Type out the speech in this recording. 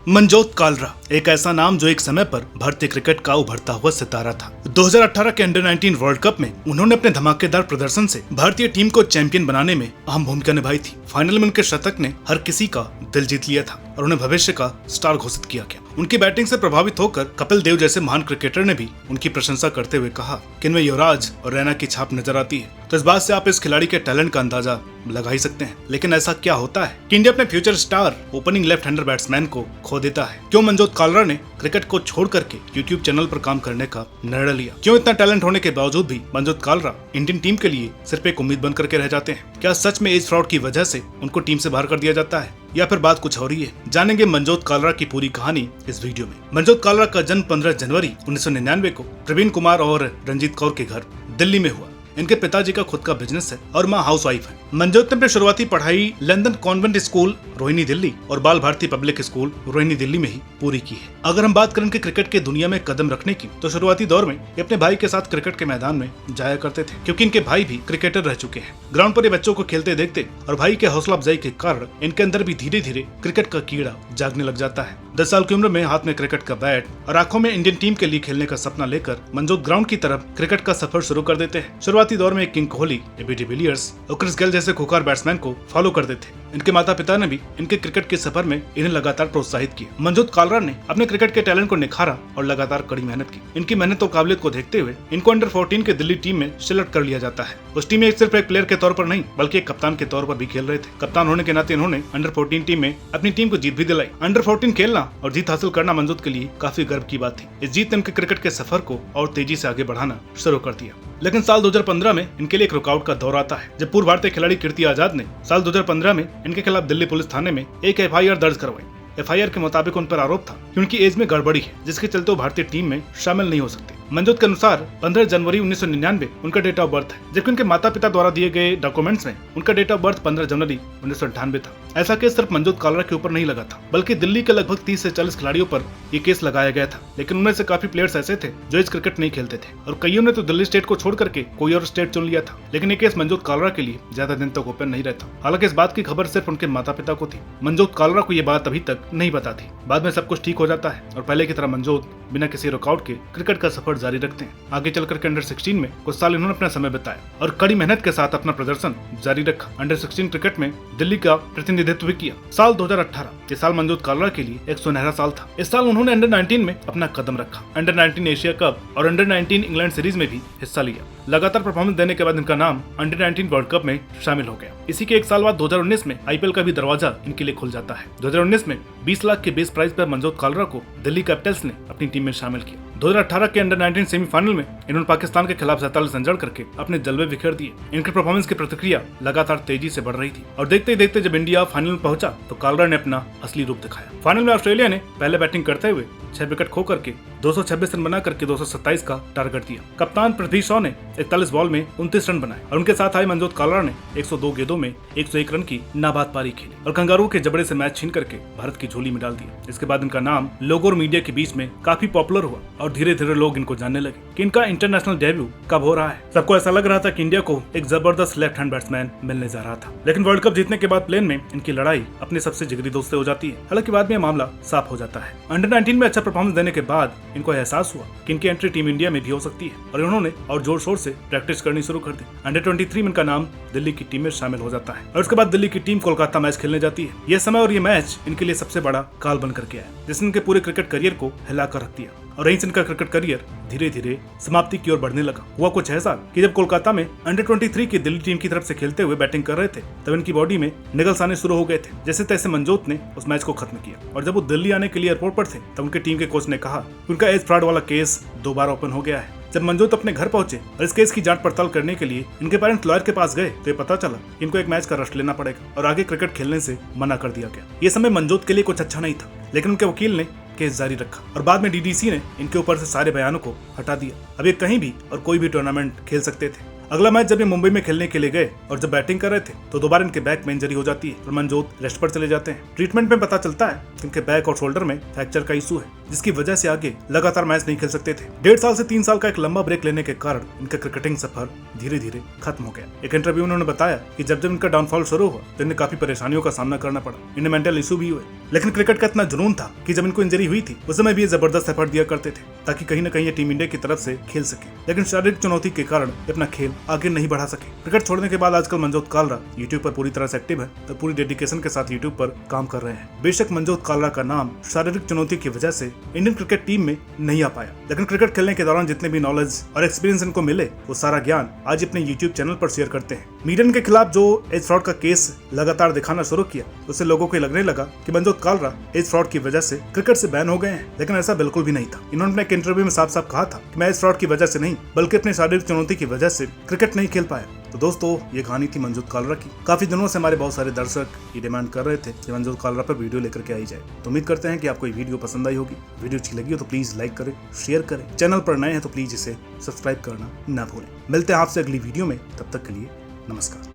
मनजोत कालरा एक ऐसा नाम जो एक समय पर भारतीय क्रिकेट का उभरता हुआ सितारा था। 2018 के अंडर 19 वर्ल्ड कप में उन्होंने अपने धमाकेदार प्रदर्शन से भारतीय टीम को चैंपियन बनाने में अहम भूमिका निभाई थी। फाइनल में उनके शतक ने हर किसी का दिल जीत लिया था और उन्हें भविष्य का स्टार घोषित किया गया। उनकी बैटिंग से प्रभावित होकर कपिल देव जैसे महान क्रिकेटर ने भी उनकी प्रशंसा करते हुए कहा कि इनमें युवराज और रैना की छाप नजर आती है। तो इस बात से आप इस खिलाड़ी के टैलेंट का अंदाजा लगा ही सकते हैं। लेकिन ऐसा क्या होता है कि इंडिया अपने future star opening left hander batsman को खो देता है? क्यों मनजोत कालरा ने क्रिकेट को छोड़ करके यूट्यूब चैनल पर काम करने का निर्णय लिया? क्यों इतना टैलेंट होने के बावजूद भी मनजोत कालरा इंडियन टीम के लिए सिर्फ एक उम्मीद बन करके रह जाते हैं? क्या सच में एज फ्रॉड की वजह से उनको टीम से बाहर कर दिया जाता है या फिर बात कुछ और ही है? जानेंगे मनजोत कालरा की पूरी कहानी इस वीडियो में। मनजोत कालरा का जन्म 15 जनवरी 1999 को प्रवीण कुमार और रंजीत कौर के घर दिल्ली में हुआ। इनके पिताजी का खुद का बिजनेस है और मां हाउसवाइफ है। मनजोत ने अपनी शुरुआती पढ़ाई London convent school Rohini Delhi और बाल भारती पब्लिक स्कूल रोहिणी दिल्ली में ही पूरी की है। अगर हम बात करें इनके क्रिकेट के दुनिया में कदम रखने की, तो शुरुआती दौर में ये अपने भाई के साथ क्रिकेट के मैदान में जाया करते थे, क्योंकि इनके भाई भी क्रिकेटर रह चुके हैं। ग्राउंड पर ये बच्चों को खेलते देखते और भाई के हौसला अफजाई के कारण इनके अंदर भी धीरे धीरे क्रिकेट का कीड़ा जागने लग जाता है। 10 साल की उम्र में हाथ में क्रिकेट का बैट और आंखों में इंडियन टीम के लिए खेलने का सपना लेकर मनजोत ग्राउंड की तरफ क्रिकेट का सफर शुरू कर देते हैं। शुरुआती दौर में किंग कोहली, एबी डिविलियर्स और क्रिस गेल जैसे खूंखार बैट्समैन को फॉलो करते थे। इनके माता पिता ने भी इनके क्रिकेट के सफर में इन्हें लगातार प्रोत्साहित किया। मनजोत कालरा ने अपने क्रिकेट के टैलेंट को निखारा और लगातार कड़ी मेहनत की। इनकी मेहनत और काबिलियत को देखते हुए इनको अंडर 14 के दिल्ली टीम में सिलेक्ट कर लिया जाता है। उस टीम में सिर्फ एक प्लेयर के तौर पर नहीं बल्कि एक कप्तान के तौर पर भी खेल रहे थे। कप्तान होने के नाते इन्होंने अंडर 14 टीम में अपनी टीम को जीत भी दिलाई। अंडर 14 खेलना और जीत हासिल करना मनजोत के लिए काफी गर्व की बात थी। इस जीत ने इनके क्रिकेट के सफर को और तेजी से आगे बढ़ाना शुरू कर दिया। लेकिन साल 2015 में इनके लिए एक रुकावट का दौर आता है, जब पूर्व भारतीय खिलाड़ी कीर्ति आजाद ने साल 2015 में इनके खिलाफ दिल्ली पुलिस थाने में एक FIR दर्ज करवाई। FIR के मुताबिक उन पर आरोप था कि उनकी एज में गड़बड़ी है, जिसके चलते वो भारतीय टीम में शामिल नहीं हो सकते। मनजोत के अनुसार 15 जनवरी 1999 उनका डेट ऑफ बर्थ है, जबकि उनके माता पिता द्वारा दिए गए डॉक्यूमेंट्स में उनका डेट ऑफ बर्थ 15 जनवरी 1998 था। ऐसा केस सिर्फ मनजोत कालरा के ऊपर नहीं लगा था, बल्कि दिल्ली के लगभग 30 से 40 खिलाड़ियों पर ये केस लगाया गया था। लेकिन उनमें से काफी प्लेयर्स ऐसे थे जो इस क्रिकेट नहीं खेलते थे और कईयों ने तो दिल्ली स्टेट को छोड़ करके कोई और स्टेट चुन लिया था। लेकिन ये केस मनजोत कालरा के लिए ज्यादा दिन तक ओपन नहीं रहता। हालांकि इस बात की खबर सिर्फ उनके माता पिता को थी। मनजोत कालरा को ये बात अभी तक नहीं पता थी। बाद में सब कुछ ठीक हो जाता है और पहले की तरह मनजोत बिना किसी रुकावट के क्रिकेट का सफर जारी रखते हैं। आगे चलकर के अंडर 16 में कुछ साल इन्होंने अपना समय बिताया और कड़ी मेहनत के साथ अपना प्रदर्शन जारी रखा। अंडर 16 क्रिकेट में दिल्ली का प्रतिनिधित्व भी किया। साल 2018 ये साल मनजोत कालरा के लिए एक सुनहरा साल था। इस साल उन्होंने अंडर 19 में अपना कदम रखा। अंडर 19 एशिया कप और अंडर 19 इंग्लैंड सीरीज में भी हिस्सा लिया। लगातार परफॉर्मेंस देने के बाद इनका नाम अंडर 19 वर्ल्ड कप में शामिल हो गया। इसी के एक साल बाद 2019 में IPL का भी दरवाजा इनके लिए खुल जाता है। 2019 में 20 लाख के बेस प्राइस पर मनजोत कालरा को दिल्ली कैपिटल्स ने अपनी टीम में शामिल किया। 2018 के अंडर 19 सेमीफाइनल में इन्होंने पाकिस्तान के खिलाफ 47 रन जड़ करके अपने जलवे बिखेर दिए। इनके परफॉर्मेंस की प्रतिक्रिया लगातार तेजी से बढ़ रही थी और देखते ही देखते जब इंडिया फाइनल में पहुंचा तो कालरा ने अपना असली रूप दिखाया। फाइनल में ऑस्ट्रेलिया ने पहले बैटिंग करते हुए 6 विकेट खो करके 226 रन बना करके 227 का टारगेट दिया। कप्तान पृथ्वी शॉ ने 41 बॉल में 29 रन बनाए और उनके साथ आए मनजोत कालरा ने 102 गेंदों में 101 रन की नाबाद पारी खेली और कंगारू के जबड़े से मैच छीन करके भारत की झोली में डाल दिया। इसके बाद इनका नाम लोगों और मीडिया के बीच में काफी पॉपुलर हुआ और धीरे धीरे लोग इनको जानने लगे कि इनका इंटरनेशनल डेब्यू कब हो रहा है। सबको ऐसा लग रहा था कि इंडिया को एक जबरदस्त लेफ्ट हैंड बैट्समैन मिलने जा रहा था। लेकिन वर्ल्ड कप जीतने के बाद प्लेन में इनकी लड़ाई अपने सबसे जिगरी दोस्त से हो जाती है। हालांकि बाद में मामला साफ हो जाता है। अंडर 19 में अच्छा परफॉर्मेंस देने के बाद इनको एहसास हुआ कि इनकी एंट्री टीम इंडिया में भी हो सकती है और इन्होंने और जोर शोर से प्रैक्टिस करनी शुरू कर दी। अंडर 23 में इनका नाम दिल्ली की टीम में शामिल हो जाता है और उसके बाद दिल्ली की टीम कोलकाता मैच खेलने जाती है। यह समय और ये मैच इनके लिए सबसे बड़ा काल बन करके आया, जिसने इनके पूरे क्रिकेट करियर को हिला कर रख दिया और यहीं से इनका क्रिकेट करियर धीरे धीरे समाप्ति की ओर बढ़ने लगा। हुआ कुछ ऐसा कि जब कोलकाता में अंडर 23 की दिल्ली टीम की तरफ से खेलते हुए बैटिंग कर रहे थे, तब इनकी बॉडी में निगल्स आने शुरू हो गए थे। जैसे तैसे मनजोत ने उस मैच को खत्म किया और जब वो दिल्ली आने के लिए एयरपोर्ट पर थे, तब उनके टीम के कोच ने कहा कि उनका एज फ्रॉड वाला केस दोबारा ओपन हो गया है। जब मनजोत अपने घर पहुंचे और इस केस की जांच पड़ताल करने के लिए इनके पेरेंट्स लॉयर के पास गए, तो ये पता चला कि इनको एक मैच का रेस्ट लेना पड़ेगा और आगे क्रिकेट खेलने से मना कर दिया गया। ये समय मनजोत के लिए कुछ अच्छा नहीं था, लेकिन उनके वकील ने केस जारी रखा और बाद में DDC ने इनके ऊपर से सारे बयानों को हटा दिया। अब ये कहीं भी और कोई भी टूर्नामेंट खेल सकते थे। अगला मैच जब ये मुंबई में खेलने के लिए गए और जब बैटिंग कर रहे थे, तो दोबारा इनके बैक में इंजरी हो जाती है और मनजोत रेस्ट पर चले जाते हैं। ट्रीटमेंट में पता चलता है कि इनके बैक और शोल्डर में फ्रैक्चर का इशू है जिसकी वजह से आगे लगातार मैच नहीं खेल सकते थे। 1.5 साल से 3 साल का एक लंबा ब्रेक लेने के कारण इनका क्रिकेटिंग सफर धीरे धीरे खत्म हो गया। एक इंटरव्यू में उन्होंने बताया कि जब इनका डाउनफॉल शुरू हुआ तो इन्हें काफी परेशानियों का सामना करना पड़ा, इन्हें मेंटल इशू भी हुए, लेकिन क्रिकेट का इतना जुनून था कि जब इनको इंजरी हुई थी उस समय भी ये जबरदस्त एफर्ट दिया करते थे ताकि कहीं न कहीं ये टीम इंडिया की तरफ से खेल सके, लेकिन शारीरिक चुनौती के कारण ये अपना खेल आगे नहीं बढ़ा सके। क्रिकेट छोड़ने के बाद आजकल मनजोत कालरा यूट्यूब पर पूरी तरह से एक्टिव है, तो पूरी डेडिकेशन के साथ यूट्यूब पर काम कर रहे हैं। बेशक मनजोत कालरा का नाम शारीरिक चुनौती की वजह से इंडियन क्रिकेट टीम में नहीं आ पाया, लेकिन क्रिकेट खेलने के दौरान जितने भी नॉलेज और एक्सपीरियंस इनको मिले वो सारा ज्ञान आज अपने यूट्यूब चैनल पर शेयर करते हैं। मीडियन के खिलाफ जो एज फ्रॉड का केस लगातार दिखाना शुरू किया उससे लोगों को लगने लगा कि मनजोत कालरा एज फ्रॉड की वजह से क्रिकेट से बैन हो गए हैं, लेकिन ऐसा बिल्कुल भी नहीं था। इन्होंने अपने एक इंटरव्यू में साफ साफ कहा था कि मैं एज फ्रॉड की वजह से नहीं बल्कि अपनी शारीरिक चुनौती की वजह से क्रिकेट नहीं खेल पाया। तो दोस्तों ये कहानी थी मनजोत कालरा की। काफी दिनों से हमारे बहुत सारे दर्शक ये डिमांड कर रहे थे कि मनजोत कालरा पर वीडियो लेकर के आई जाए, तो उम्मीद करते हैं कि आपको ये वीडियो पसंद आई होगी। वीडियो अच्छी लगी हो तो प्लीज लाइक करें, शेयर करें, चैनल पर नए हैं तो प्लीज इसे सब्सक्राइब करना ना भूलें। मिलते हैं आपसे अगली वीडियो में, तब तक के लिए नमस्कार।